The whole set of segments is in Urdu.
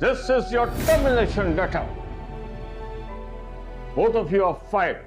This is your termination letter. Both of you are fired.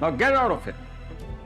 Now get out of it.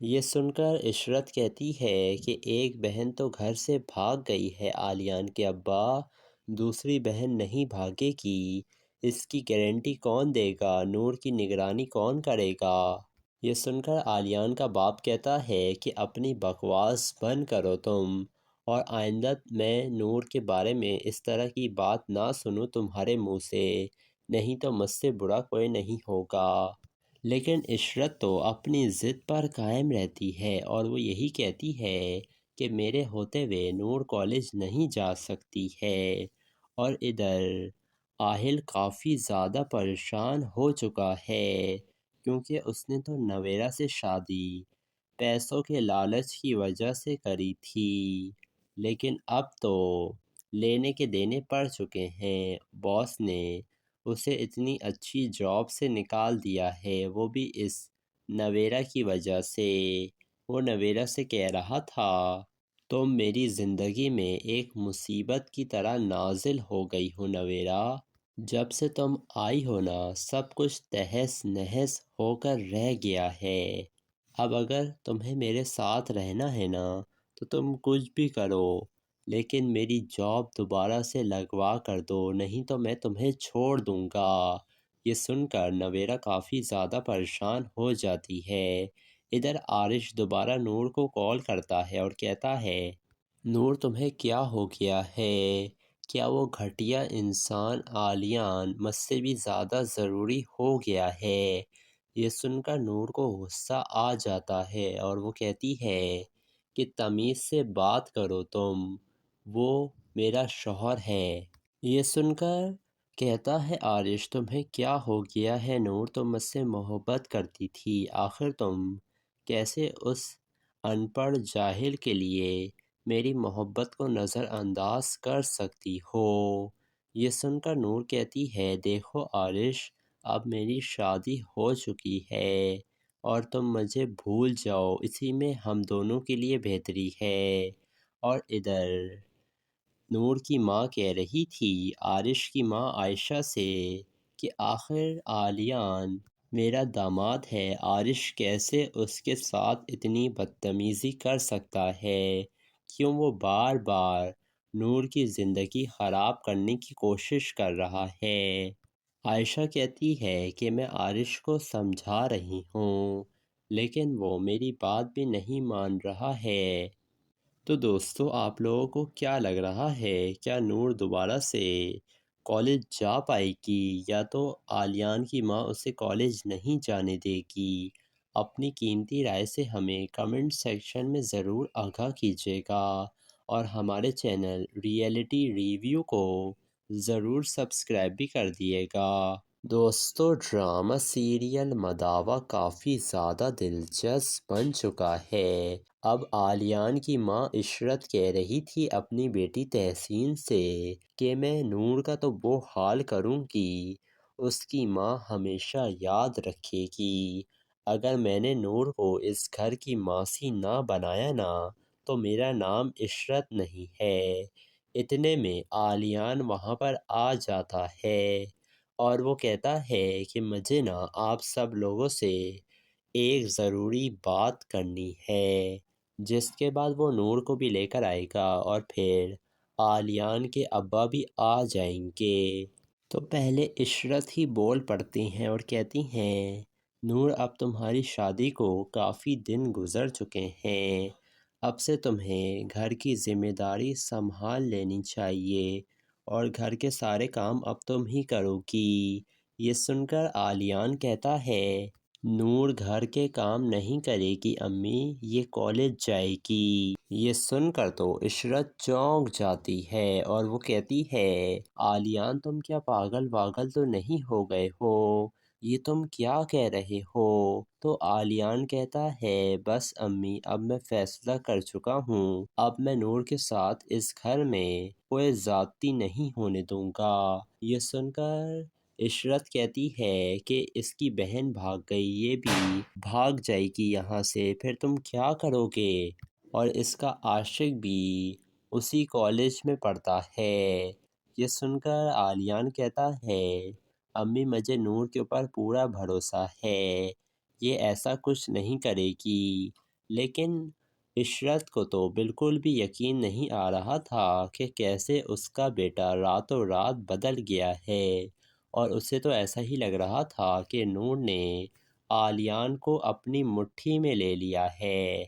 یہ سن کر عشرت کہتی ہے کہ ایک بہن تو گھر سے بھاگ گئی ہے عالیان کے ابا، دوسری بہن نہیں بھاگے گی، اس کی گارنٹی کون دے گا، نور کی نگرانی کون کرے گا؟ یہ سن کر عالیان کا باپ کہتا ہے کہ اپنی بکواس بند کرو تم، اور آئندہ میں نور کے بارے میں اس طرح کی بات نہ سنوں تمہارے منہ سے، نہیں تو مجھ سے برا کوئی نہیں ہوگا۔ لیکن عشرت تو اپنی ضد پر قائم رہتی ہے اور وہ یہی کہتی ہے کہ میرے ہوتے ہوئے نور کالج نہیں جا سکتی ہے، اور ادھر آہل کافی زیادہ پریشان ہو چکا ہے کیونکہ اس نے تو نویرا سے شادی پیسوں کے لالچ کی وجہ سے کری تھی، لیکن اب تو لینے کے دینے پڑ چکے ہیں، باس نے اسے اتنی اچھی جاب سے نکال دیا ہے، وہ بھی اس نویرا کی وجہ سے۔ وہ نویرا سے کہہ رہا تھا تم میری زندگی میں ایک مصیبت کی طرح نازل ہو گئی ہو نویرا، جب سے تم آئی ہو نا سب کچھ تہس نہس ہو کر رہ گیا ہے، اب اگر تمہیں میرے ساتھ رہنا ہے نا تو تم کچھ بھی کرو، لیکن میری جاب دوبارہ سے لگوا کر دو، نہیں تو میں تمہیں چھوڑ دوں گا۔ یہ سن کر نویرا کافی زیادہ پریشان ہو جاتی ہے۔ ادھر عارش دوبارہ نور کو کال کرتا ہے اور کہتا ہے نور تمہیں کیا ہو گیا ہے؟ کیا وہ گھٹیا انسان عالیان مجھ سے بھی زیادہ ضروری ہو گیا ہے؟ یہ سن کر نور کو غصہ آ جاتا ہے اور وہ کہتی ہے کہ تمیز سے بات کرو تم، وہ میرا شوہر ہے۔ یہ سن کر کہتا ہے عارش تمہیں کیا ہو گیا ہے نور، تم مجھ سے محبت کرتی تھی، آخر تم کیسے اس ان پڑھ جاہل کے لیے میری محبت کو نظر انداز کر سکتی ہو؟ یہ سن کر نور کہتی ہے دیکھو عارش، اب میری شادی ہو چکی ہے اور تم مجھے بھول جاؤ، اسی میں ہم دونوں کے لیے بہتری ہے۔ اور ادھر نور کی ماں کہہ رہی تھی عارش کی ماں عائشہ سے کہ آخر عالیان میرا داماد ہے، عارش کیسے اس کے ساتھ اتنی بدتمیزی کر سکتا ہے؟ کیوں وہ بار بار نور کی زندگی خراب کرنے کی کوشش کر رہا ہے؟ عائشہ کہتی ہے کہ میں عارش کو سمجھا رہی ہوں لیکن وہ میری بات بھی نہیں مان رہا ہے۔ تو دوستو آپ لوگوں کو کیا لگ رہا ہے، کیا نور دوبارہ سے کالج جا پائے گی یا تو عالیان کی ماں اسے کالج نہیں جانے دے گی؟ اپنی قیمتی رائے سے ہمیں کمنٹ سیکشن میں ضرور آگاہ کیجیے گا، اور ہمارے چینل ریئلٹی ریویو کو ضرور سبسکرائب بھی کر دیے گا۔ دوستو ڈرامہ سیریل مداوا کافی زیادہ دلچسپ بن چکا ہے۔ اب عالیان کی ماں عشرت کہہ رہی تھی اپنی بیٹی تحسین سے کہ میں نور کا تو وہ حال کروں گی اس کی ماں ہمیشہ یاد رکھے گی، اگر میں نے نور کو اس گھر کی ماسی نہ بنایا نا تو میرا نام عشرت نہیں ہے۔ اتنے میں عالیان وہاں پر آ جاتا ہے اور وہ کہتا ہے کہ مجھے نا آپ سب لوگوں سے ایک ضروری بات کرنی ہے، جس کے بعد وہ نور کو بھی لے کر آئے گا اور پھر عالیان کے ابا بھی آ جائیں گے۔ تو پہلے عشرت ہی بول پڑتی ہیں اور کہتی ہیں نور اب تمہاری شادی کو کافی دن گزر چکے ہیں، اب سے تمہیں گھر کی ذمہ داری سنبھال لینی چاہیے اور گھر کے سارے کام اب تم ہی کرو گی۔ یہ سن کر عالیان کہتا ہے نور گھر کے کام نہیں کرے گی امی، یہ کالج جائے گی۔ یہ سن کر تو عشرت چونک جاتی ہے اور وہ کہتی ہے عالیان تم کیا پاگل واگل تو نہیں ہو گئے ہو، یہ تم کیا کہہ رہے ہو؟ تو عالیان کہتا ہے بس امی اب میں فیصلہ کر چکا ہوں، اب میں نور کے ساتھ اس گھر میں کوئی زیادتی نہیں ہونے دوں گا۔ یہ سن کر عشرت کہتی ہے کہ اس کی بہن بھاگ گئی، یہ بھی بھاگ جائے گی یہاں سے، پھر تم کیا کرو گے؟ اور اس کا عاشق بھی اسی کالج میں پڑھتا ہے۔ یہ سن کر عالیان کہتا ہے امی مجھے نور کے اوپر پورا بھروسہ ہے، یہ ایسا کچھ نہیں کرے گی، لیکن عشرت کو تو بالکل بھی یقین نہیں آ رہا تھا کہ کیسے اس کا بیٹا راتوں رات بدل گیا ہے، اور اسے تو ایسا ہی لگ رہا تھا کہ نور نے آلیان کو اپنی مٹھی میں لے لیا ہے۔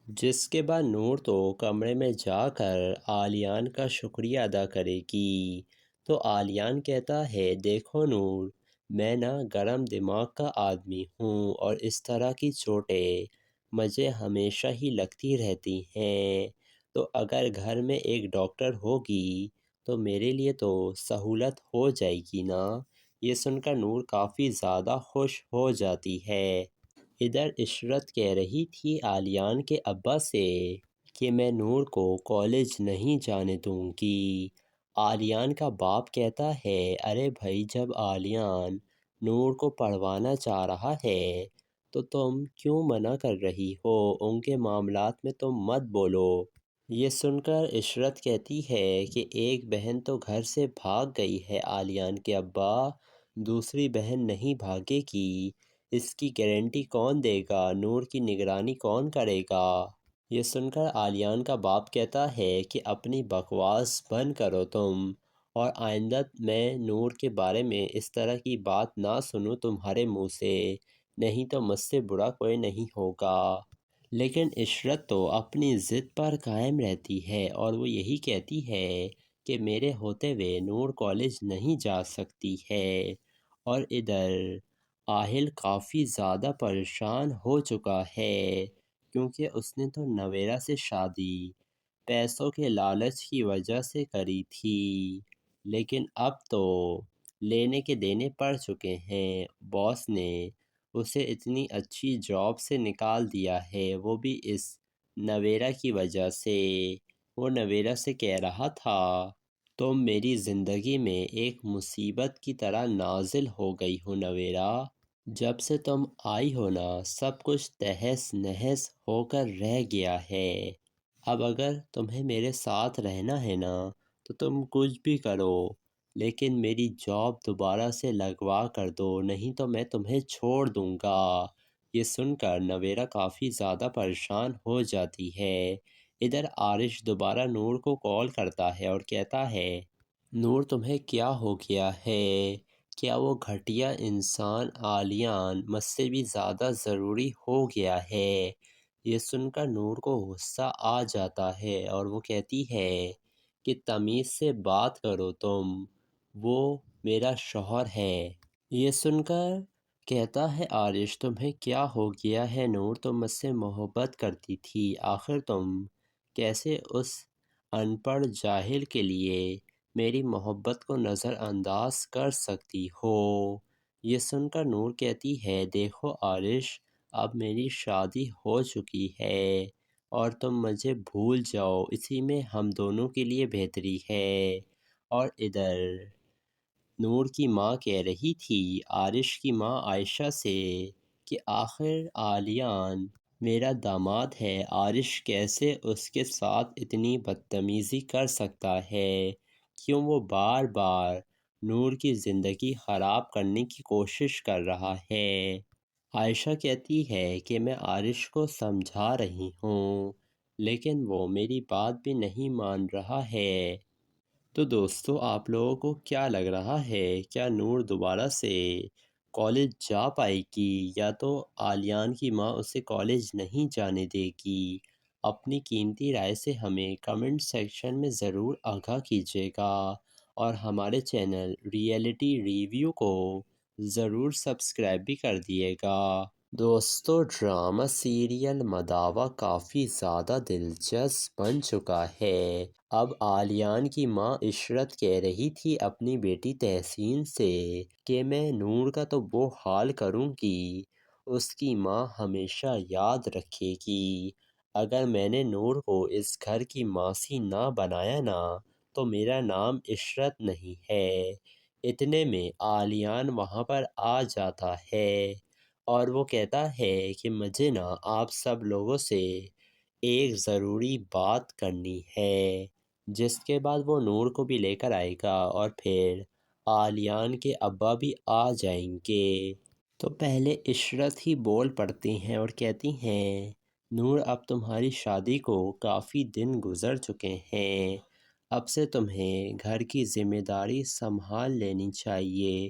جس کے بعد نور تو کمرے میں جا کر آلیان کا شکریہ ادا کرے گی، تو آلیان کہتا ہے دیکھو نور، میں گرم دماغ کا آدمی ہوں، اور اس طرح کی چوٹیں مجھے ہمیشہ ہی لگتی رہتی ہیں، تو اگر گھر میں ایک ڈاکٹر ہوگی تو میرے لیے تو سہولت ہو جائے گی نا۔ یہ سن کر نور کافی زیادہ خوش ہو جاتی ہے۔ ادھر عشرت کہہ رہی تھی آلیان کے ابا سے کہ میں نور کو کالج نہیں جانے دوں گی۔ آلیان کا باپ کہتا ہے ارے بھائی، جب آلیان نور کو پڑھوانا چاہ رہا ہے تو تم کیوں منع کر رہی ہو؟ ان کے معاملات میں تم مت بولو۔ یہ سن کر عشرت کہتی ہے کہ ایک بہن تو گھر سے بھاگ گئی ہے آلیان کے ابا، دوسری بہن نہیں بھاگے گی، اس کی گارنٹی کون دے گا؟ نور کی نگرانی کون کرے گا؟ یہ سن کر آلیان کا باپ کہتا ہے کہ اپنی بکواس بند کرو تم، اور آئندہ میں نور کے بارے میں اس طرح کی بات نہ سنوں تمہارے منہ سے، نہیں تو مجھ سے برا کوئی نہیں ہوگا۔ لیکن عشرت تو اپنی ضد پر قائم رہتی ہے، اور وہ یہی کہتی ہے کہ میرے ہوتے ہوئے نور کالج نہیں جا سکتی ہے۔ اور ادھر آہل کافی زیادہ پریشان ہو چکا ہے، کیونکہ اس نے تو نویرا سے شادی پیسوں کے لالچ کی وجہ سے کری تھی، لیکن اب تو لینے کے دینے پڑ چکے ہیں۔ باس نے اسے اتنی اچھی جاب سے نکال دیا ہے، وہ بھی اس نویرا کی وجہ سے۔ وہ نویرا سے کہہ رہا تھا تم میری زندگی میں ایک مصیبت کی طرح نازل ہو گئی ہو نویرا، جب سے تم آئی ہو نا سب کچھ تہس نہس ہو کر رہ گیا ہے۔ اب اگر تمہیں میرے ساتھ رہنا ہے نا تو تم کچھ بھی کرو، لیکن میری جاب دوبارہ سے لگوا کر دو، نہیں تو میں تمہیں چھوڑ دوں گا۔ یہ سن کر نویرا کافی زیادہ پریشان ہو جاتی ہے۔ ادھر عارش دوبارہ نور کو کال کرتا ہے اور کہتا ہے نور تمہیں کیا ہو گیا ہے؟ کیا وہ گھٹیا انسان آلیان مجھ سے بھی زیادہ ضروری ہو گیا ہے؟ یہ سن کر نور کو غصہ آ جاتا ہے اور وہ کہتی ہے کہ تمیز سے بات کرو تم، وہ میرا شوہر ہے۔ یہ سن کر کہتا ہے عارش تمہیں کیا ہو گیا ہے نور، تم مجھ سے محبت کرتی تھی، آخر تم کیسے اس ان پڑھ جاہل کے لیے میری محبت کو نظر انداز کر سکتی ہو؟ یہ سن کر نور کہتی ہے دیکھو عارش، اب میری شادی ہو چکی ہے اور تم مجھے بھول جاؤ، اسی میں ہم دونوں کے لیے بہتری ہے۔ اور ادھر نور کی ماں کہہ رہی تھی عارش کی ماں عائشہ سے کہ آخر آلیان میرا داماد ہے، عارش کیسے اس کے ساتھ اتنی بدتمیزی کر سکتا ہے؟ کیوں وہ بار بار نور کی زندگی خراب کرنے کی کوشش کر رہا ہے؟ عائشہ کہتی ہے کہ میں عارش کو سمجھا رہی ہوں، لیکن وہ میری بات بھی نہیں مان رہا ہے۔ تو دوستو آپ لوگوں کو کیا لگ رہا ہے، کیا نور دوبارہ سے کالج جا پائے گی یا تو آلیان کی ماں اسے کالج نہیں جانے دے گی؟ اپنی قیمتی رائے سے ہمیں کمنٹ سیکشن میں ضرور آگاہ کیجیے گا، اور ہمارے چینل ریئلٹی ریویو کو ضرور سبسکرائب بھی کر دیے گا۔ دوستو ڈرامہ سیریل مداوا کافی زیادہ دلچسپ بن چکا ہے۔ اب آلیان کی ماں عشرت کہہ رہی تھی اپنی بیٹی تحسین سے کہ میں نور کا تو وہ حال کروں گی، اس کی ماں ہمیشہ یاد رکھے گی، اگر میں نے نور کو اس گھر کی ماسی نہ بنایا نا تو میرا نام عشرت نہیں ہے۔ اتنے میں آلیان وہاں پر آ جاتا ہے اور وہ کہتا ہے کہ مجھے نا آپ سب لوگوں سے ایک ضروری بات کرنی ہے، جس کے بعد وہ نور کو بھی لے کر آئے گا اور پھر آلیان کے ابا بھی آ جائیں گے۔ تو پہلے عشرت ہی بول پڑتی ہیں اور کہتی ہیں نور اب تمہاری شادی کو کافی دن گزر چکے ہیں، اب سے تمہیں گھر کی ذمہ داری سنبھال لینی چاہیے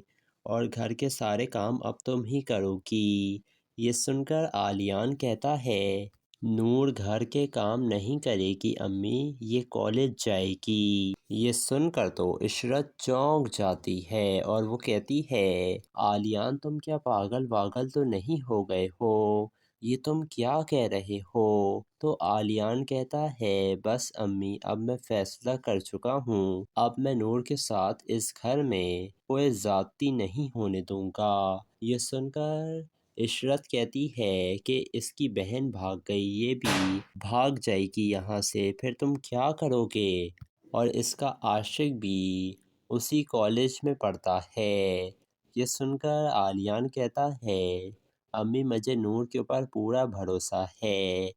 اور گھر کے سارے کام اب تم ہی کرو گی۔ یہ سن کر عالیان کہتا ہے نور گھر کے کام نہیں کرے گی امی، یہ کالج جائے گی۔ یہ سن کر تو عشرت چونک جاتی ہے اور وہ کہتی ہے عالیان تم کیا پاگل واگل تو نہیں ہو گئے ہو، یہ تم کیا کہہ رہے ہو؟ تو عالیان کہتا ہے بس امی اب میں فیصلہ کر چکا ہوں، اب میں نور کے ساتھ اس گھر میں کوئی زیادتی نہیں ہونے دوں گا۔ یہ سن کر عشرت کہتی ہے کہ اس کی بہن بھاگ گئی، یہ بھی بھاگ جائے گی یہاں سے، پھر تم کیا کرو گے؟ اور اس کا عاشق بھی اسی کالج میں پڑھتا ہے۔ یہ سن کر عالیان کہتا ہے امی مجھے نور کے اوپر پورا بھروسہ ہے،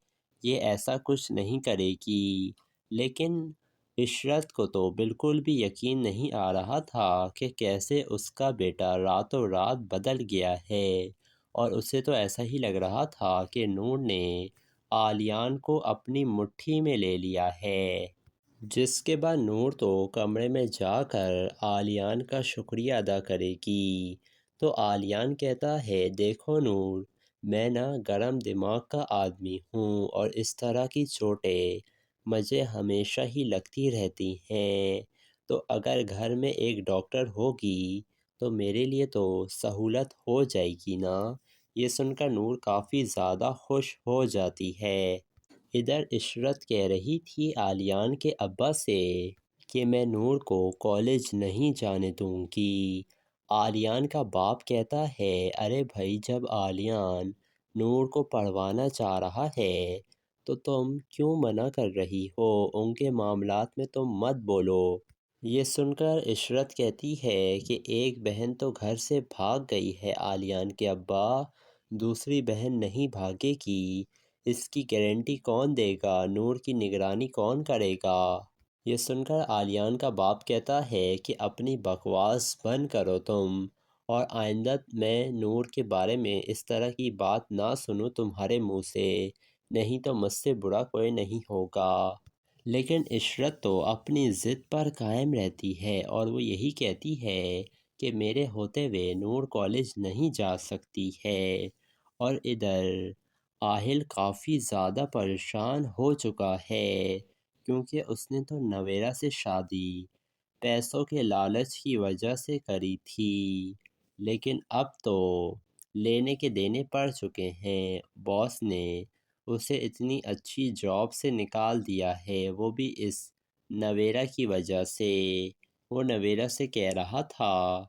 یہ ایسا کچھ نہیں کرے گی۔ لیکن عشرت کو تو بالکل بھی یقین نہیں آ رہا تھا کہ کیسے اس کا بیٹا راتوں رات بدل گیا ہے، اور اسے تو ایسا ہی لگ رہا تھا کہ نور نے عالیان کو اپنی مٹھی میں لے لیا ہے۔ جس کے بعد نور تو کمرے میں جا کر عالیان کا شکریہ ادا کرے گی۔ تو عالیان کہتا ہے دیکھو نور، میں گرم دماغ کا آدمی ہوں اور اس طرح کی چوٹیں مجھے ہمیشہ ہی لگتی رہتی ہیں، تو اگر گھر میں ایک ڈاکٹر ہوگی تو میرے لیے تو سہولت ہو جائے گی نا۔ یہ سن کر نور کافی زیادہ خوش ہو جاتی ہے۔ ادھر عشرت کہہ رہی تھی عالیان کے ابا سے کہ میں نور کو کالج نہیں جانے دوں گی۔ عالیان کا باپ کہتا ہے ارے بھائی جب عالیان نور کو پڑھوانا چاہ رہا ہے تو تم کیوں منع کر رہی ہو، ان کے معاملات میں تم مت بولو۔ یہ سن کر عشرت کہتی ہے کہ ایک بہن تو گھر سے بھاگ گئی ہے عالیان کے ابا، دوسری بہن نہیں بھاگے گی، اس کی گارنٹی کون دے گا، نور کی نگرانی کون کرے گا؟ یہ سن کر عالیان کا باپ کہتا ہے کہ اپنی بکواس بند کرو تم، اور آئندہ میں نور کے بارے میں اس طرح کی بات نہ سنوں تمہارے منہ سے، نہیں تو مجھ سے برا کوئی نہیں ہوگا۔ لیکن عشرت تو اپنی ضد پر قائم رہتی ہے اور وہ یہی کہتی ہے کہ میرے ہوتے ہوئے نور کالج نہیں جا سکتی ہے۔ اور ادھر آہل کافی زیادہ پریشان ہو چکا ہے کیونکہ اس نے تو نویرا سے شادی پیسوں کے لالچ کی وجہ سے کری تھی، لیکن اب تو لینے کے دینے پڑ چکے ہیں، باس نے اسے اتنی اچھی جاب سے نکال دیا ہے، وہ بھی اس نویرا کی وجہ سے۔ وہ نویرا سے کہہ رہا تھا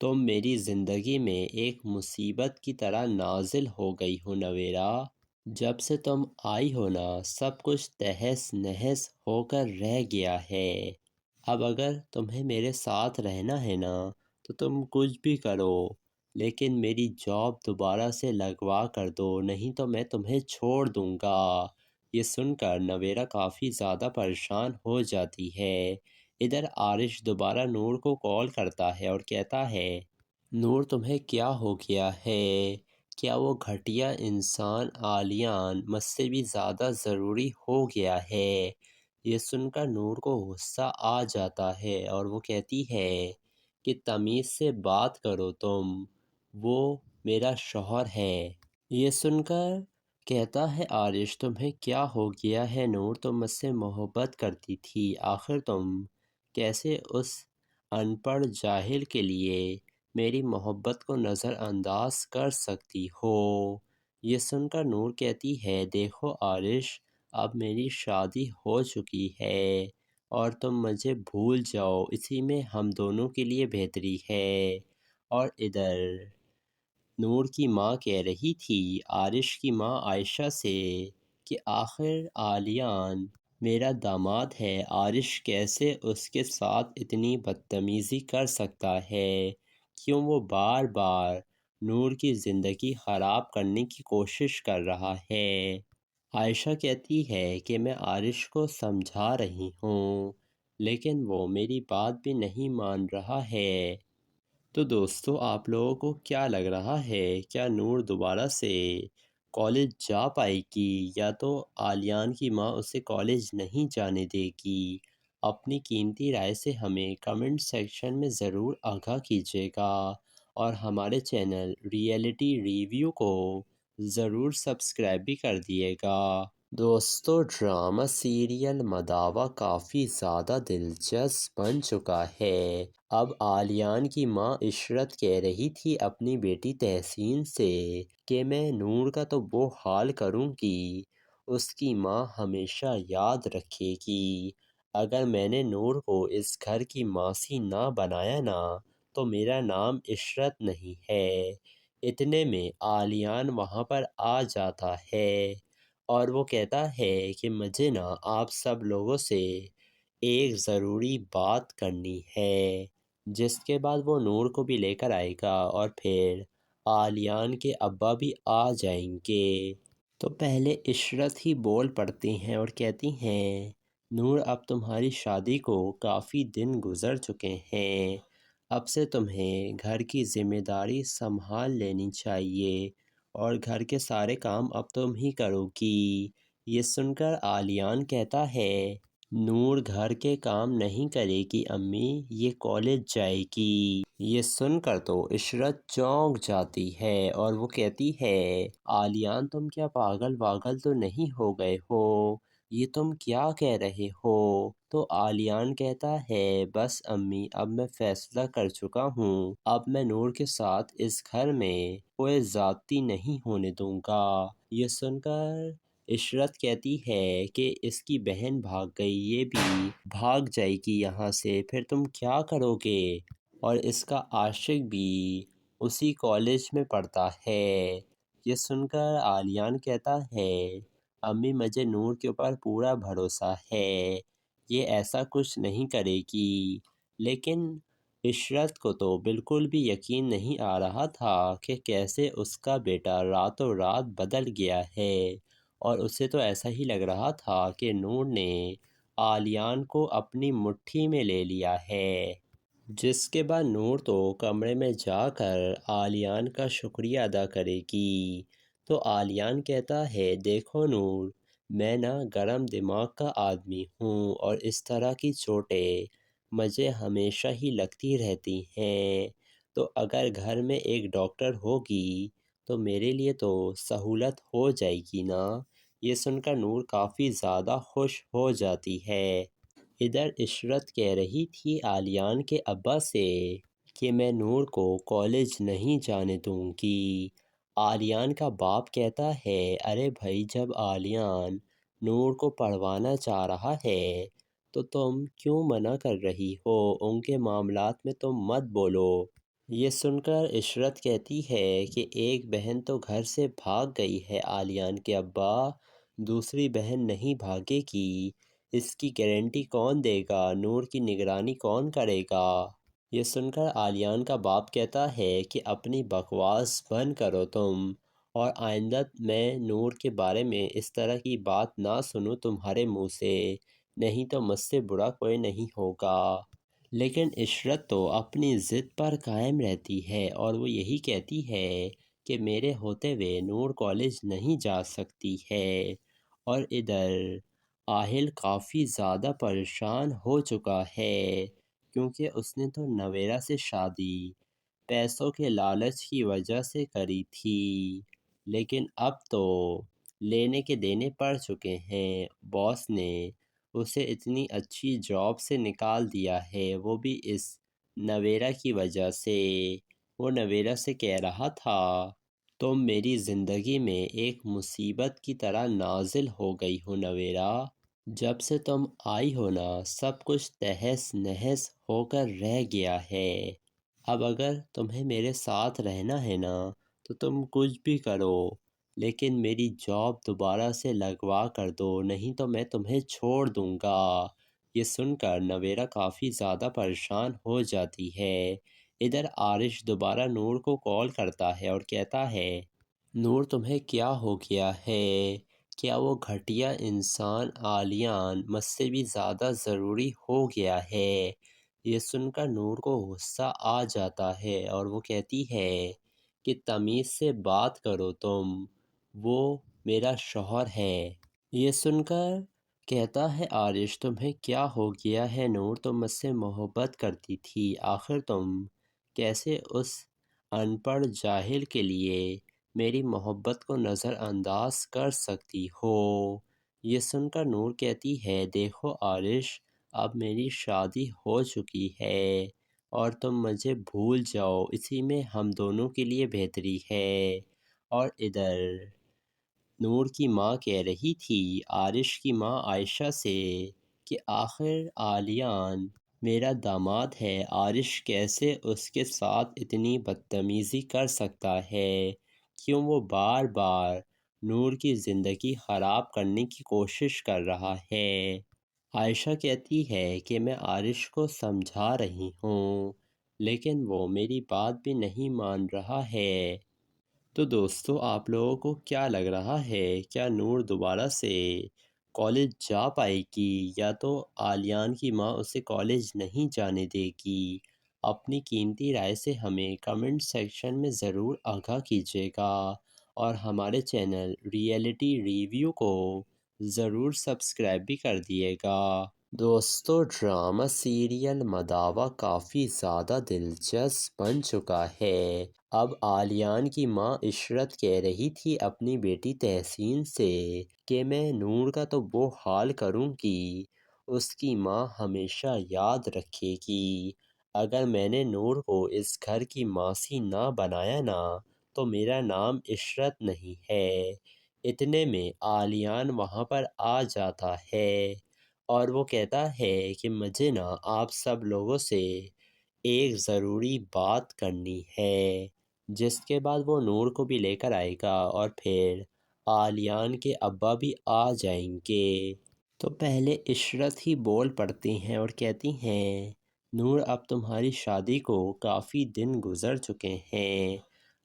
تم میری زندگی میں ایک مصیبت کی طرح نازل ہو گئی ہو نویرا، جب سے تم آئی ہو نا سب کچھ تہس نہس ہو کر رہ گیا ہے، اب اگر تمہیں میرے ساتھ رہنا ہے نا تو تم کچھ بھی کرو، لیکن میری جاب دوبارہ سے لگوا کر دو، نہیں تو میں تمہیں چھوڑ دوں گا۔ یہ سن کر نویرا کافی زیادہ پریشان ہو جاتی ہے۔ ادھر عارش دوبارہ نور کو کال کرتا ہے اور کہتا ہے نور تمہیں کیا ہو گیا ہے؟ کیا وہ گھٹیا انسان عالیان مجھ سے بھی زیادہ ضروری ہو گیا ہے؟ یہ سن کر نور کو غصہ آ جاتا ہے اور وہ کہتی ہے کہ تمیز سے بات کرو تم، وہ میرا شوہر ہے۔ یہ سن کر کہتا ہے عارش تمہیں کیا ہو گیا ہے نور، تم مجھ سے محبت کرتی تھی، آخر تم کیسے اس ان پڑھ جاہل کے لیے میری محبت کو نظر انداز کر سکتی ہو؟ یہ سن کر نور کہتی ہے دیکھو عارش اب میری شادی ہو چکی ہے اور تم مجھے بھول جاؤ، اسی میں ہم دونوں کے لیے بہتری ہے۔ اور ادھر نور کی ماں کہہ رہی تھی عارش کی ماں عائشہ سے کہ آخر عالیان میرا داماد ہے، عارش کیسے اس کے ساتھ اتنی بدتمیزی کر سکتا ہے، کیوں وہ بار بار نور کی زندگی خراب کرنے کی کوشش کر رہا ہے؟ عائشہ کہتی ہے کہ میں عارش کو سمجھا رہی ہوں لیکن وہ میری بات بھی نہیں مان رہا ہے۔ تو دوستو آپ لوگوں کو کیا لگ رہا ہے، کیا نور دوبارہ سے کالج جا پائے گی یا تو عالیان کی ماں اسے کالج نہیں جانے دے گی؟ اپنی قیمتی رائے سے ہمیں کمنٹ سیکشن میں ضرور آگاہ کیجیے گا، اور ہمارے چینل ریئلٹی ریویو کو ضرور سبسکرائب بھی کر دیے گا۔ دوستو، ڈرامہ سیریل مداوا کافی زیادہ دلچسپ بن چکا ہے۔ اب عالیان کی ماں عشرت کہہ رہی تھی اپنی بیٹی تحسین سے کہ میں نور کا تو وہ حال کروں گی، اس کی ماں ہمیشہ یاد رکھے گی۔ اگر میں نے نور کو اس گھر کی ماسی نہ بنایا نا تو میرا نام عشرت نہیں ہے۔ اتنے میں عالیان وہاں پر آ جاتا ہے اور وہ کہتا ہے کہ مجھے نا آپ سب لوگوں سے ایک ضروری بات کرنی ہے، جس کے بعد وہ نور کو بھی لے کر آئے گا اور پھر عالیان کے ابا بھی آ جائیں گے۔ تو پہلے عشرت ہی بول پڑتی ہیں اور کہتی ہیں، نور اب تمہاری شادی کو کافی دن گزر چکے ہیں، اب سے تمہیں گھر کی ذمہ داری سنبھال لینی چاہیے اور گھر کے سارے کام اب تم ہی کرو گی۔ یہ سن کر عالیان کہتا ہے، نور گھر کے کام نہیں کرے گی امی، یہ کالج جائے گی۔ یہ سن کر تو عشرت چونک جاتی ہے اور وہ کہتی ہے، عالیان تم کیا پاگل واگل تو نہیں ہو گئے ہو، یہ تم کیا کہہ رہے ہو؟ تو عالیان کہتا ہے، بس امی اب میں فیصلہ کر چکا ہوں، اب میں نور کے ساتھ اس گھر میں کوئی زیادتی نہیں ہونے دوں گا۔ یہ سن کر عشرت کہتی ہے کہ اس کی بہن بھاگ گئی، یہ بھی بھاگ جائے گی یہاں سے، پھر تم کیا کرو گے؟ اور اس کا عاشق بھی اسی کالج میں پڑھتا ہے۔ یہ سن کر عالیان کہتا ہے، امی مجھے نور کے اوپر پورا بھروسہ ہے، یہ ایسا کچھ نہیں کرے گی۔ لیکن عشرت کو تو بالکل بھی یقین نہیں آ رہا تھا کہ کیسے اس کا بیٹا راتوں رات بدل گیا ہے، اور اسے تو ایسا ہی لگ رہا تھا کہ نور نے عالیان کو اپنی مٹھی میں لے لیا ہے۔ جس کے بعد نور تو کمرے میں جا کر عالیان کا شکریہ ادا کرے گی۔ تو عالیان کہتا ہے، دیکھو نور، میں نا گرم دماغ کا آدمی ہوں اور اس طرح کی چوٹیں مجھے ہمیشہ ہی لگتی رہتی ہیں، تو اگر گھر میں ایک ڈاکٹر ہوگی تو میرے لیے تو سہولت ہو جائے گی نا۔ یہ سن کر نور کافی زیادہ خوش ہو جاتی ہے۔ ادھر عشرت کہہ رہی تھی عالیان کے ابا سے کہ میں نور کو کالج نہیں جانے دوں گی۔ عالیان کا باپ کہتا ہے، ارے بھائی، جب عالیان نور کو پڑھوانا چاہ رہا ہے تو تم کیوں منع کر رہی ہو؟ ان کے معاملات میں تم مت بولو۔ یہ سن کر عشرت کہتی ہے کہ ایک بہن تو گھر سے بھاگ گئی ہے عالیان کے ابا، دوسری بہن نہیں بھاگے گی، اس کی گارنٹی کون دے گا؟ نور کی نگرانی کون کرے گا؟ یہ سن کر عالیان کا باپ کہتا ہے کہ اپنی بکواس بند کرو تم، اور آئندہ میں نور کے بارے میں اس طرح کی بات نہ سنوں تمہارے منہ سے، نہیں تو مجھ سے برا کوئی نہیں ہوگا۔ لیکن عشرت تو اپنی ضد پر قائم رہتی ہے اور وہ یہی کہتی ہے کہ میرے ہوتے ہوئے نور کالج نہیں جا سکتی ہے۔ اور ادھر آہل کافی زیادہ پریشان ہو چکا ہے، کیونکہ اس نے تو نویرا سے شادی پیسوں کے لالچ کی وجہ سے کری تھی، لیکن اب تو لینے کے دینے پڑ چکے ہیں، باس نے اسے اتنی اچھی جاب سے نکال دیا ہے، وہ بھی اس نویرا کی وجہ سے۔ وہ نویرا سے کہہ رہا تھا، تم میری زندگی میں ایک مصیبت کی طرح نازل ہو گئی ہو نویرا، جب سے تم آئی ہو نا سب کچھ تہس نہس ہو کر رہ گیا ہے، اب اگر تمہیں میرے ساتھ رہنا ہے نا تو تم کچھ بھی کرو، لیکن میری جاب دوبارہ سے لگوا کر دو، نہیں تو میں تمہیں چھوڑ دوں گا۔ یہ سن کر نویرا کافی زیادہ پریشان ہو جاتی ہے۔ ادھر عارش دوبارہ نور کو کال کرتا ہے اور کہتا ہے، نور تمہیں کیا ہو گیا ہے؟ کیا وہ گھٹیا انسان عالیان مجھ سے بھی زیادہ ضروری ہو گیا ہے؟ یہ سن کر نور کو غصہ آ جاتا ہے اور وہ کہتی ہے کہ تمیز سے بات کرو تم، وہ میرا شوہر ہے۔ یہ سن کر کہتا ہے عارش تمہیں کیا ہو گیا ہے نور، تم مجھ سے محبت کرتی تھی، آخر تم کیسے اس ان پڑھ جاہل کے لیے میری محبت کو نظر انداز کر سکتی ہو؟ یہ سن کر نور کہتی ہے دیکھو عارش، اب میری شادی ہو چکی ہے اور تم مجھے بھول جاؤ، اسی میں ہم دونوں کے لیے بہتری ہے۔ اور ادھر نور کی ماں کہہ رہی تھی عارش کی ماں عائشہ سے کہ آخر عالیان میرا داماد ہے، عارش کیسے اس کے ساتھ اتنی بدتمیزی کر سکتا ہے؟ کیوں وہ بار بار نور کی زندگی خراب کرنے کی کوشش کر رہا ہے؟ عائشہ کہتی ہے کہ میں عارش کو سمجھا رہی ہوں لیکن وہ میری بات بھی نہیں مان رہا ہے۔ تو دوستو آپ لوگوں کو کیا لگ رہا ہے، کیا نور دوبارہ سے کالج جا پائے گی یا تو عالیان کی ماں اسے کالج نہیں جانے دے گی؟ اپنی قیمتی رائے سے ہمیں کمنٹ سیکشن میں ضرور آگاہ کیجیے گا اور ہمارے چینل ریئلٹی ریویو کو ضرور سبسکرائب بھی کر دیے گا۔ دوستو ڈرامہ سیریل مداوا کافی زیادہ دلچسپ بن چکا ہے۔ اب عالیان کی ماں عشرت کہہ رہی تھی اپنی بیٹی تحسین سے کہ میں نور کا تو وہ حال کروں گی اس کی ماں ہمیشہ یاد رکھے گی، اگر میں نے نور کو اس گھر کی ماسی نہ بنایا نا تو میرا نام عشرت نہیں ہے۔ اتنے میں عالیان وہاں پر آ جاتا ہے اور وہ کہتا ہے کہ مجھے نا آپ سب لوگوں سے ایک ضروری بات کرنی ہے، جس کے بعد وہ نور کو بھی لے کر آئے گا اور پھر عالیان کے ابا بھی آ جائیں گے۔ تو پہلے عشرت ہی بول پڑتی ہیں اور کہتی ہیں نور اب تمہاری شادی کو کافی دن گزر چکے ہیں،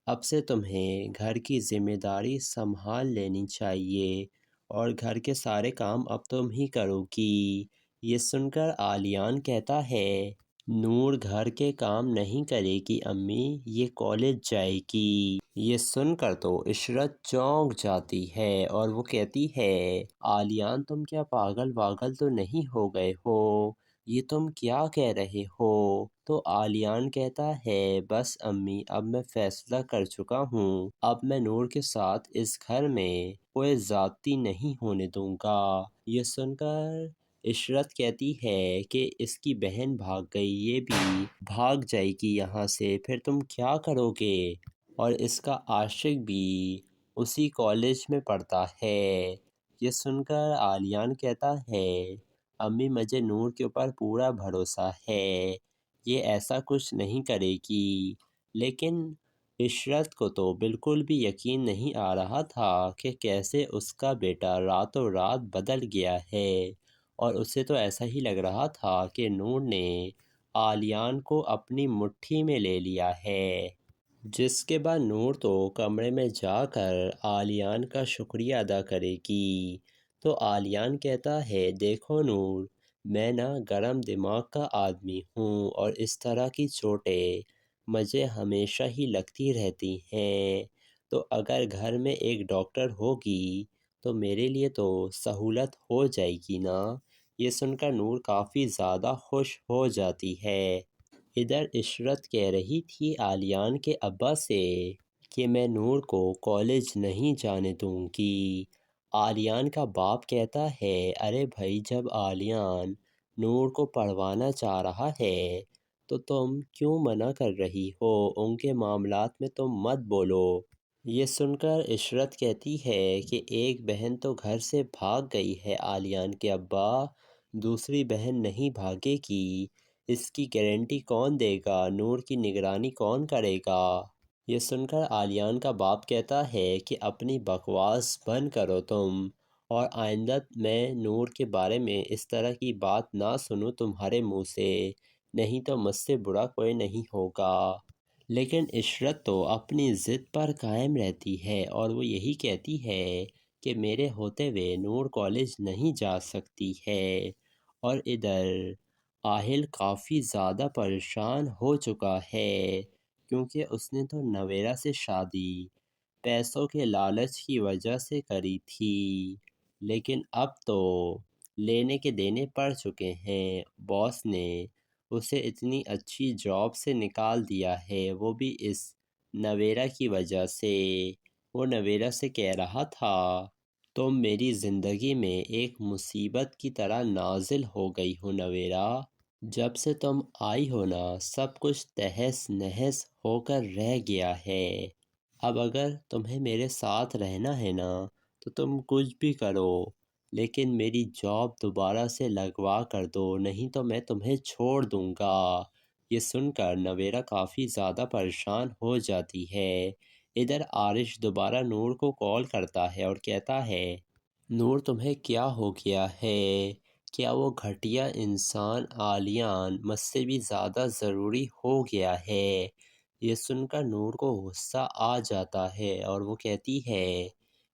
اب سے تمہیں گھر کی ذمہ داری سنبھال لینی چاہیے اور گھر کے سارے کام اب تم ہی کرو گی۔ یہ سن کر عالیان کہتا ہے نور گھر کے کام نہیں کرے گی امی، یہ کالج جائے گی۔ یہ سن کر تو عشرت چونک جاتی ہے اور وہ کہتی ہے عالیان تم کیا پاگل واگل تو نہیں ہو گئے ہو، یہ تم کیا کہہ رہے ہو؟ تو عالیان کہتا ہے بس امی اب میں فیصلہ کر چکا ہوں، اب میں نور کے ساتھ اس گھر میں کوئی زیادتی نہیں ہونے دوں گا۔ یہ سن کر عشرت کہتی ہے کہ اس کی بہن بھاگ گئی، یہ بھی بھاگ جائے گی یہاں سے، پھر تم کیا کرو گے؟ اور اس کا عاشق بھی اسی کالج میں پڑھتا ہے۔ یہ سن کر عالیان کہتا ہے امی مجھے نور کے اوپر پورا بھروسہ ہے، یہ ایسا کچھ نہیں کرے گی، لیکن عشرت کو تو بالکل بھی یقین نہیں آ رہا تھا کہ کیسے اس کا بیٹا راتوں رات بدل گیا ہے، اور اسے تو ایسا ہی لگ رہا تھا کہ نور نے عالیان کو اپنی مٹھی میں لے لیا ہے۔ جس کے بعد نور تو کمرے میں جا کر عالیان کا شکریہ ادا کرے گی۔ تو عالیان کہتا ہے دیکھو نور میں نا گرم دماغ کا آدمی ہوں اور اس طرح کی چوٹیں مجھے ہمیشہ ہی لگتی رہتی ہیں، تو اگر گھر میں ایک ڈاکٹر ہوگی تو میرے لیے تو سہولت ہو جائے گی نا۔ یہ سن کر نور کافی زیادہ خوش ہو جاتی ہے۔ ادھر عشرت کہہ رہی تھی عالیان کے ابا سے کہ میں نور کو کالج نہیں جانے دوں گی۔ عالیان کا باپ کہتا ہے ارے بھائی جب عالیان نور کو پڑھوانا چاہ رہا ہے تو تم کیوں منع کر رہی ہو، ان کے معاملات میں تم مت بولو۔ یہ سن کر عشرت کہتی ہے کہ ایک بہن تو گھر سے بھاگ گئی ہے عالیان کے ابا، دوسری بہن نہیں بھاگے گی، اس کی گارنٹی کون دے گا، نور کی نگرانی کون کرے گا؟ یہ سن کر عالیان کا باپ کہتا ہے کہ اپنی بکواس بند کرو تم، اور آئندہ میں نور کے بارے میں اس طرح کی بات نہ سنوں تمہارے منہ سے، نہیں تو مجھ سے برا کوئی نہیں ہوگا۔ لیکن عشرت تو اپنی ضد پر قائم رہتی ہے اور وہ یہی کہتی ہے کہ میرے ہوتے ہوئے نور کالج نہیں جا سکتی ہے۔ اور ادھر آہل کافی زیادہ پریشان ہو چکا ہے کیونکہ اس نے تو نویرا سے شادی پیسوں کے لالچ کی وجہ سے کری تھی، لیکن اب تو لینے کے دینے پڑ چکے ہیں۔ باس نے اسے اتنی اچھی جاب سے نکال دیا ہے، وہ بھی اس نویرا کی وجہ سے۔ وہ نویرا سے کہہ رہا تھا، تم میری زندگی میں ایک مصیبت کی طرح نازل ہو گئی ہو نویرا۔ جب سے تم آئی ہو نا، سب کچھ تہس نہس ہو کر رہ گیا ہے۔ اب اگر تمہیں میرے ساتھ رہنا ہے نا تو تم کچھ بھی کرو، لیکن میری جاب دوبارہ سے لگوا کر دو، نہیں تو میں تمہیں چھوڑ دوں گا۔ یہ سن کر نویرا کافی زیادہ پریشان ہو جاتی ہے۔ ادھر عارش دوبارہ نور کو کال کرتا ہے اور کہتا ہے، نور تمہیں کیا ہو گیا ہے؟ کیا وہ گھٹیا انسان آلیان مجھ سے بھی زیادہ ضروری ہو گیا ہے؟ یہ سن کر نور کو غصہ آ جاتا ہے اور وہ کہتی ہے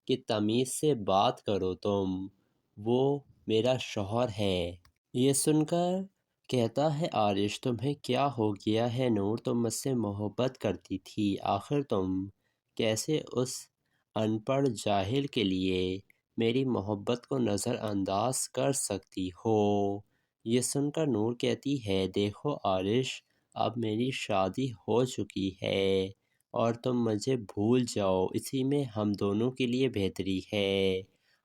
کہ تمیز سے بات کرو تم، وہ میرا شوہر ہے۔ یہ سن کر کہتا ہے عارش، تمہیں کیا ہو گیا ہے نور؟ تم مجھ سے محبت کرتی تھی، آخر تم کیسے اس ان پڑھ جاہل کے لیے میری محبت کو نظر انداز کر سکتی ہو؟ یہ سن کر نور کہتی ہے، دیکھو عارش، اب میری شادی ہو چکی ہے اور تم مجھے بھول جاؤ، اسی میں ہم دونوں کے لیے بہتری ہے۔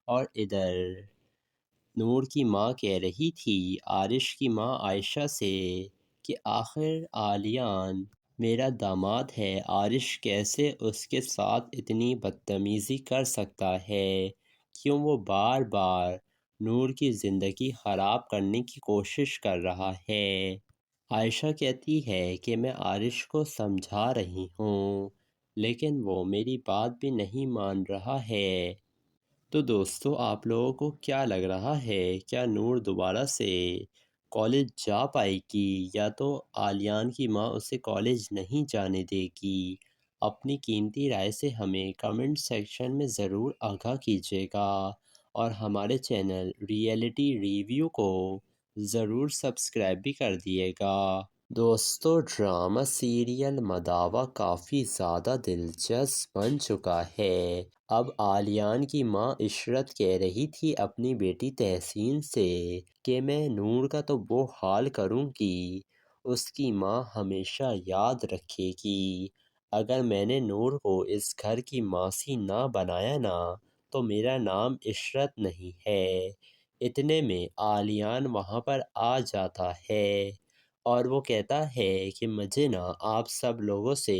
اور ادھر نور کی ماں کہہ رہی تھی عارش کی ماں عائشہ سے کہ آخر آلیان میرا داماد ہے، عارش کیسے اس کے ساتھ اتنی بدتمیزی کر سکتا ہے؟ کیوں وہ بار بار نور کی زندگی خراب کرنے کی کوشش کر رہا ہے؟ عائشہ کہتی ہے کہ میں عارش کو سمجھا رہی ہوں، لیکن وہ میری بات بھی نہیں مان رہا ہے۔ تو دوستو، آپ لوگوں کو کیا لگ رہا ہے، کیا نور دوبارہ سے کالج جا پائے گی یا تو آلیان کی ماں اسے کالج نہیں جانے دے گی؟ اپنی قیمتی رائے سے ہمیں کمنٹ سیکشن میں ضرور آگاہ کیجیے گا، اور ہمارے چینل ریئلٹی ریویو کو ضرور سبسکرائب بھی کر دیے گا۔ دوستو، ڈرامہ سیریل مداوا کافی زیادہ دلچسپ بن چکا ہے۔ اب آلیان کی ماں عشرت کہہ رہی تھی اپنی بیٹی تحسین سے کہ میں نور کا تو وہ حال کروں گی، اس کی ماں ہمیشہ یاد رکھے گی۔ اگر میں نے نور کو اس گھر کی ماسی نہ بنایا نا تو میرا نام عشرت نہیں ہے۔ اتنے میں آلیان وہاں پر آ جاتا ہے اور وہ کہتا ہے کہ مجھے نا آپ سب لوگوں سے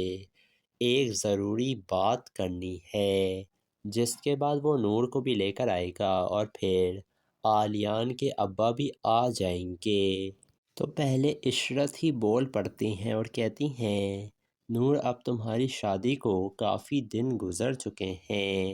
ایک ضروری بات کرنی ہے، جس کے بعد وہ نور کو بھی لے کر آئے گا اور پھر آلیان کے ابا بھی آ جائیں گے۔ تو پہلے عشرت ہی بول پڑتی ہیں اور کہتی ہیں، نور اب تمہاری شادی کو کافی دن گزر چکے ہیں،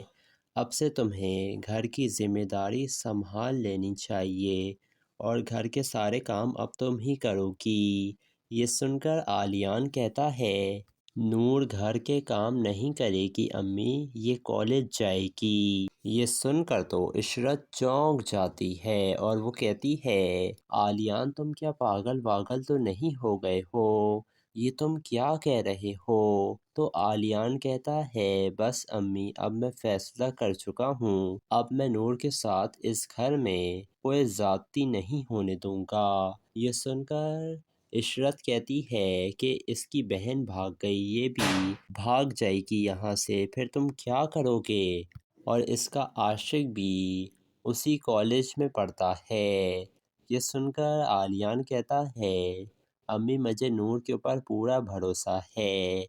اب سے تمہیں گھر کی ذمہ داری سنبھال لینی چاہیے اور گھر کے سارے کام اب تم ہی کرو گی۔ یہ سن کر آلیان کہتا ہے، نور گھر کے کام نہیں کرے گی امی، یہ کالج جائے گی۔ یہ سن کر تو عشرت چونک جاتی ہے اور وہ کہتی ہے، آلیان تم کیا پاگل واگل تو نہیں ہو گئے ہو؟ یہ تم کیا کہہ رہے ہو؟ تو آلیان کہتا ہے، بس امی، اب میں فیصلہ کر چکا ہوں، اب میں نور کے ساتھ اس گھر میں کوئی زیادتی نہیں ہونے دوں گا۔ یہ سن کر عشرت کہتی ہے کہ اس کی بہن بھاگ گئی، یہ بھی بھاگ جائے گی یہاں سے، پھر تم کیا کرو گے؟ اور اس کا عاشق بھی اسی کالج میں پڑھتا ہے۔ یہ سن کر آلیان کہتا ہے، امی مجھے نور کے اوپر پورا بھروسہ ہے،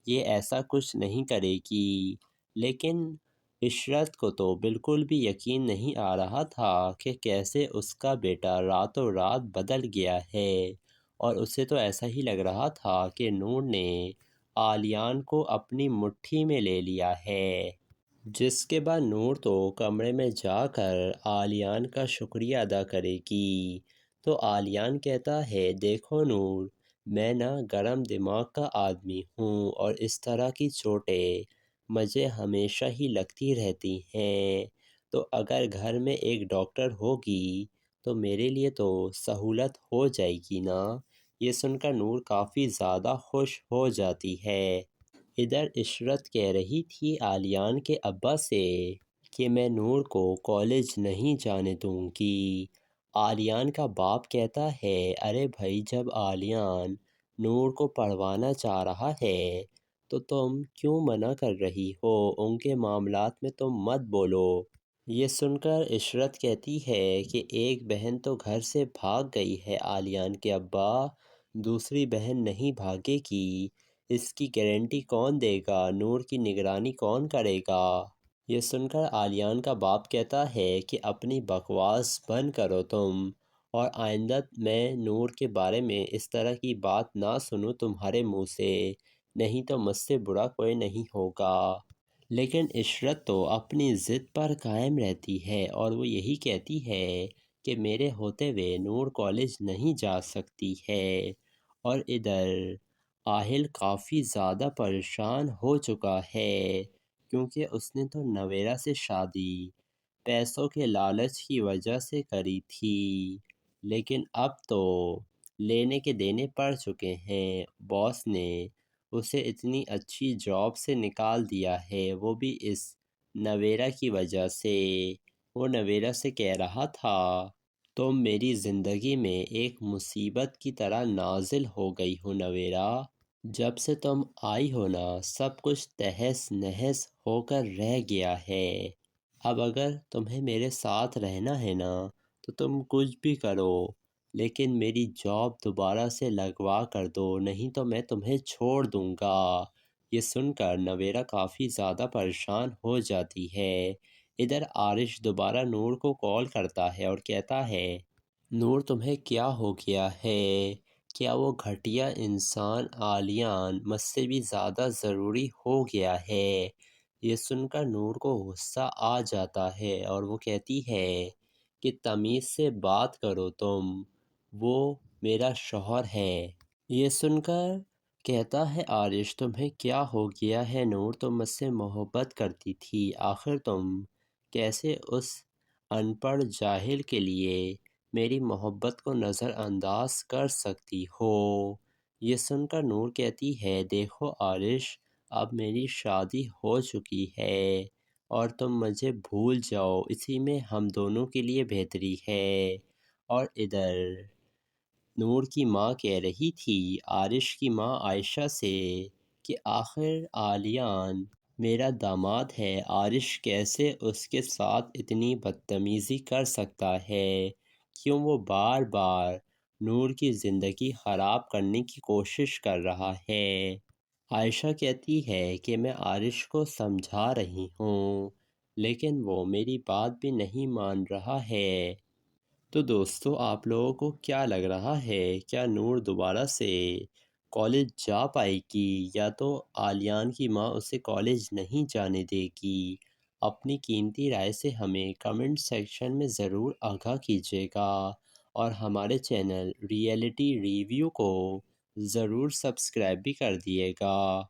یہ ایسا کچھ نہیں کرے گی۔ لیکن عشرت کو تو بالکل بھی یقین نہیں آ رہا تھا کہ کیسے اس کا بیٹا راتوں رات بدل گیا ہے، اور اسے تو ایسا ہی لگ رہا تھا کہ نور نے آلیان کو اپنی مٹھی میں لے لیا ہے۔ جس کے بعد نور تو کمرے میں جا کر آلیان کا شکریہ ادا کرے گی۔ تو آلیان کہتا ہے، دیکھو نور، میں نا گرم دماغ کا آدمی ہوں اور اس طرح کی چوٹیں مجھے ہمیشہ ہی لگتی رہتی ہیں، تو اگر گھر میں ایک ڈاکٹر ہوگی تو میرے لیے تو سہولت ہو جائے گی نا۔ یہ سن کر نور کافی زیادہ خوش ہو جاتی ہے۔ ادھر عشرت کہہ رہی تھی آلیان کے ابا سے کہ میں نور کو کالج نہیں جانے دوں گی۔ آلیان کا باپ کہتا ہے ارے بھائی، جب آلیان نور کو پڑھوانا چاہ رہا ہے تو تم کیوں منع کر رہی ہو؟ ان کے معاملات میں تم مت بولو۔ یہ سن کر عشرت کہتی ہے کہ ایک بہن تو گھر سے بھاگ گئی ہے آلیان کے ابا، دوسری بہن نہیں بھاگے گی، اس کی گارنٹی کون دے گا؟ نور کی نگرانی کون کرے گا؟ یہ سن کر آلیان کا باپ کہتا ہے کہ اپنی بکواس بند کرو تم، اور آئندہ میں نور کے بارے میں اس طرح کی بات نہ سنوں تمہارے منہ سے، نہیں تو مجھ سے برا کوئی نہیں ہوگا۔ لیکن عشرت تو اپنی ضد پر قائم رہتی ہے اور وہ یہی کہتی ہے کہ میرے ہوتے ہوئے نور کالج نہیں جا سکتی ہے۔ اور ادھر آہل کافی زیادہ پریشان ہو چکا ہے کیونکہ اس نے تو نویرا سے شادی پیسوں کے لالچ کی وجہ سے کری تھی، لیکن اب تو لینے کے دینے پڑ چکے ہیں۔ باس نے اسے اتنی اچھی جاب سے نکال دیا ہے، وہ بھی اس نویرا کی وجہ سے۔ وہ نویرا سے کہہ رہا تھا تم میری زندگی میں ایک مصیبت کی طرح نازل ہو گئی ہو نویرا، جب سے تم آئی ہو نا سب کچھ تہس نہس ہو کر رہ گیا ہے۔ اب اگر تمہیں میرے ساتھ رہنا ہے نا تو تم کچھ بھی کرو، لیکن میری جاب دوبارہ سے لگوا کر دو، نہیں تو میں تمہیں چھوڑ دوں گا۔ یہ سن کر نویرا کافی زیادہ پریشان ہو جاتی ہے۔ ادھر عارش دوبارہ نور کو کال کرتا ہے اور کہتا ہے نور تمہیں کیا ہو گیا ہے؟ کیا وہ گھٹیا انسان آلیان مجھ سے بھی زیادہ ضروری ہو گیا ہے؟ یہ سن کر نور کو غصہ آ جاتا ہے اور وہ کہتی ہے کہ تمیز سے بات کرو تم، وہ میرا شوہر ہے۔ یہ سن کر کہتا ہے عارش تمہیں کیا ہو گیا ہے نور؟ تم مجھ سے محبت کرتی تھی، آخر تم کیسے اس ان پڑھ جاہل کے لیے میری محبت کو نظر انداز کر سکتی ہو؟ یہ سن کر نور کہتی ہے دیکھو عارش، اب میری شادی ہو چکی ہے اور تم مجھے بھول جاؤ، اسی میں ہم دونوں کے لیے بہتری ہے۔ اور ادھر نور کی ماں کہہ رہی تھی عارش کی ماں عائشہ سے کہ آخر آلیان میرا داماد ہے، عارش کیسے اس کے ساتھ اتنی بدتمیزی کر سکتا ہے؟ کیوں وہ بار بار نور کی زندگی خراب کرنے کی کوشش کر رہا ہے؟ عائشہ کہتی ہے کہ میں عارش کو سمجھا رہی ہوں لیکن وہ میری بات بھی نہیں مان رہا ہے۔ تو دوستو آپ لوگوں کو کیا لگ رہا ہے، کیا نور دوبارہ سے کالج جا پائے گی یا تو آلیان کی ماں اسے کالج نہیں جانے دے گی؟ اپنی قیمتی رائے سے ہمیں کمنٹ سیکشن میں ضرور آگاہ کیجیے گا اور ہمارے چینل ریئلٹی ریویو کو ضرور سبسکرائب بھی کر دیے گا۔